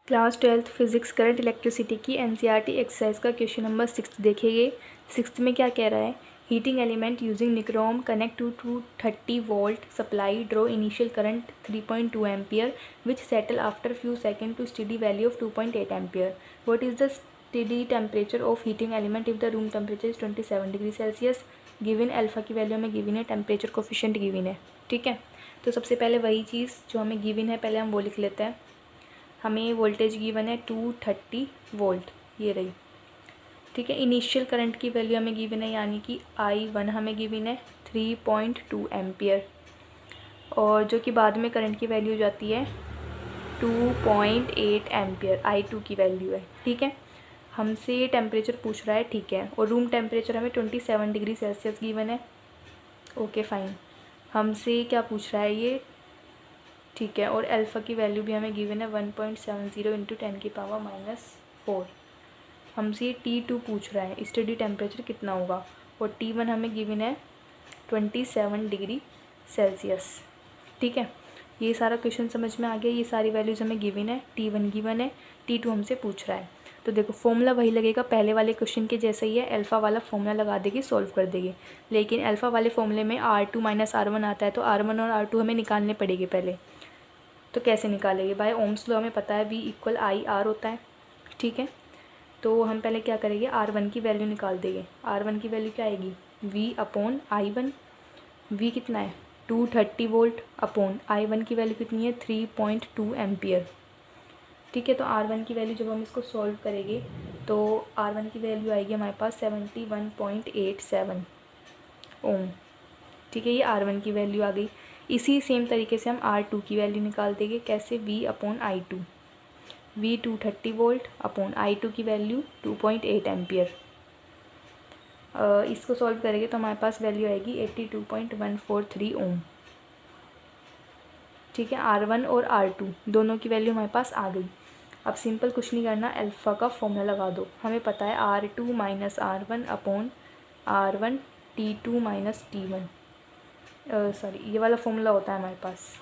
Class 12th physics current electricity की NCERT exercise का question number 6 देखिए। 6 में क्या कह रहा है, heating element using nichrome connect to 230 volt supply draw initial current 3.2 ampere which settle after few second to steady value of 2.8 ampere. What is the steady temperature of heating element if the room temperature is 27 degree Celsius. Given alpha की वैल्यू हमें given है, temperature coefficient given है। ठीक है, तो सबसे पहले वही चीज़ जो हमें गिवन है पहले हम वो लिख लेते हैं। हमें वोल्टेज गिवन है 230 वोल्ट, ये रही। ठीक है, इनिशियल करंट की वैल्यू हमें गिवन है, यानी कि I1 हमें गिवन है 3.2 एम्पियर, और जो कि बाद में करंट की वैल्यू हो जाती है 2.8 एम्पियर, I2 की वैल्यू है। ठीक है, हमसे टेम्परेचर पूछ रहा है। ठीक है, और रूम टेम्परेचर हमें 27 डिग्री सेल्सियस गिवन है। ओके फाइन, हमसे क्या पूछ रहा है ये। ठीक है, और अल्फ़ा की वैल्यू भी हमें गिवन है 1.70 इंटू 10⁻⁻4। हमसे T2 पूछ रहा है, स्टडी टेम्परेचर कितना होगा, और T1 हमें गिवन है 27 डिग्री सेल्सियस। ठीक है, ये सारा क्वेश्चन समझ में आ गया। ये सारी वैल्यूज़ हमें गिवन है, T1 गिवन है, T2 हमसे पूछ रहा है। तो देखो फॉर्मूला वही लगेगा, पहले वाले क्वेश्चन के जैसा ही है। अल्फ़ा वाला फॉर्मूला लगा देगी, सॉल्व कर देगी। लेकिन अल्फ़ा वाले फॉर्मूले में R2 माइनस R1 आता है, तो R1 और R2 हमें निकालने पड़ेंगे पहले। तो कैसे निकालेंगे, बाय ओम्स लॉ हमें पता है V इक्वल IR होता है। ठीक है, तो हम पहले क्या करेंगे, R1 की वैल्यू निकाल देंगे। R1 की वैल्यू क्या आएगी, V/I1। V कितना है 230 वोल्ट अपॉन I1 की वैल्यू कितनी है 3.2 एम्पियर। ठीक है, तो R1 की वैल्यू जब हम इसको सॉल्व करेंगे तो R1 की वैल्यू आएगी हमारे पास 71.87 ओम। ठीक है, ये R1 की वैल्यू आ गई। इसी सेम तरीके से हम R2 की वैल्यू निकाल देंगे। कैसे, V/I2। V 230 volt upon I2 की वैल्यू 2.8 एम्पियर। इसको सॉल्व करेंगे तो हमारे पास वैल्यू आएगी 82.143 ओम। ठीक है, R1 और R2 दोनों की वैल्यू हमारे पास आ गई। अब सिंपल कुछ नहीं करना, अल्फ़ा का फॉर्मूला लगा दो। हमें पता है R2 minus R1 upon R1 T2 minus T1, sorry ये वाला फॉर्मूला होता है हमारे पास।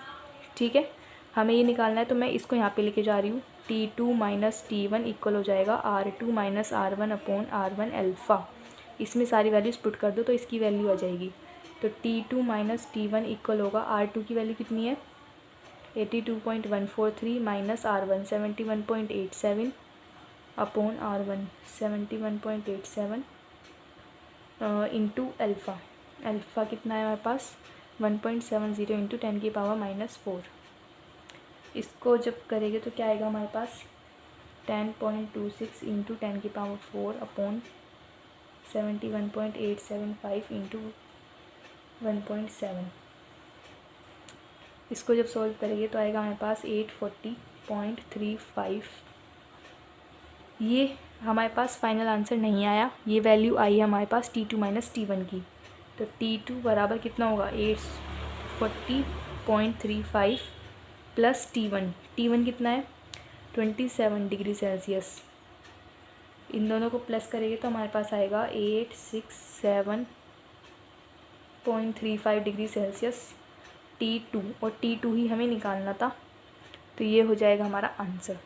ठीक है, हमें ये निकालना है, तो मैं इसको यहाँ पे लेके जा रही हूँ। T2 माइनस T1 इक्वल हो जाएगा R2 minus R1 upon R1 alpha. इसमें सारी वैल्यूज़ पुट कर दो तो इसकी वैल्यू आ जाएगी। तो T2 माइनस T1 इक्वल होगा, R2 की वैल्यू कितनी है 82.143 minus R1 71.87 upon R1 71.87 into alpha. Alpha कितना है हमारे पास 1.70 इंटू 10⁻⁻4। इसको जब करेंगे तो क्या आएगा हमारे पास 10.26 इंटू 10⁻4 अपॉन 71.875 इंटू 1.7। इसको जब सॉल्व करेंगे तो आएगा हमारे पास 840.35। ये हमारे पास फाइनल आंसर नहीं आया, ये वैल्यू आई है हमारे पास T2 माइनस T1 की। तो T2 बराबर कितना होगा 840.35 प्लस T1 कितना है 27 डिग्री सेल्सियस। इन दोनों को प्लस करेंगे तो हमारे पास आएगा 867.35 डिग्री सेल्सियस T2, और T2 ही हमें निकालना था। तो ये हो जाएगा हमारा आंसर,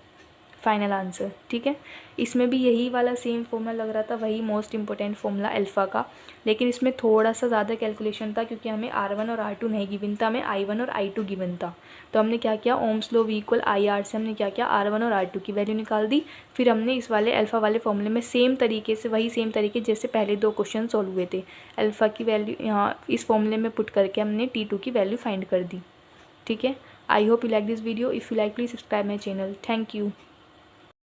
फाइनल आंसर। ठीक है, इसमें भी यही वाला सेम फॉर्मूला लग रहा था, वही मोस्ट इंपॉर्टेंट फॉर्मूला अल्फ़ा का। लेकिन इसमें थोड़ा सा ज़्यादा कैलकुलेशन था, क्योंकि हमें R1 और R2 नहीं गिवन था, हमें I1 और I2 गिवन था। तो हमने क्या किया, Ohm's law V equal IR से हमने क्या किया, R1 और R2 की वैल्यू निकाल दी। फिर हमने इस वाले अल्फ़ा वाले फॉर्मूले में सेम तरीके से, वही सेम तरीके जैसे पहले दो क्वेश्चन सॉल्व हुए थे, अल्फ़ा की वैल्यू यहाँ इस फॉर्मूले में पुट करके हमने T2 की वैल्यू फाइंड कर दी। ठीक है, I hope you like this video. If you like please subscribe my channel. Thank you.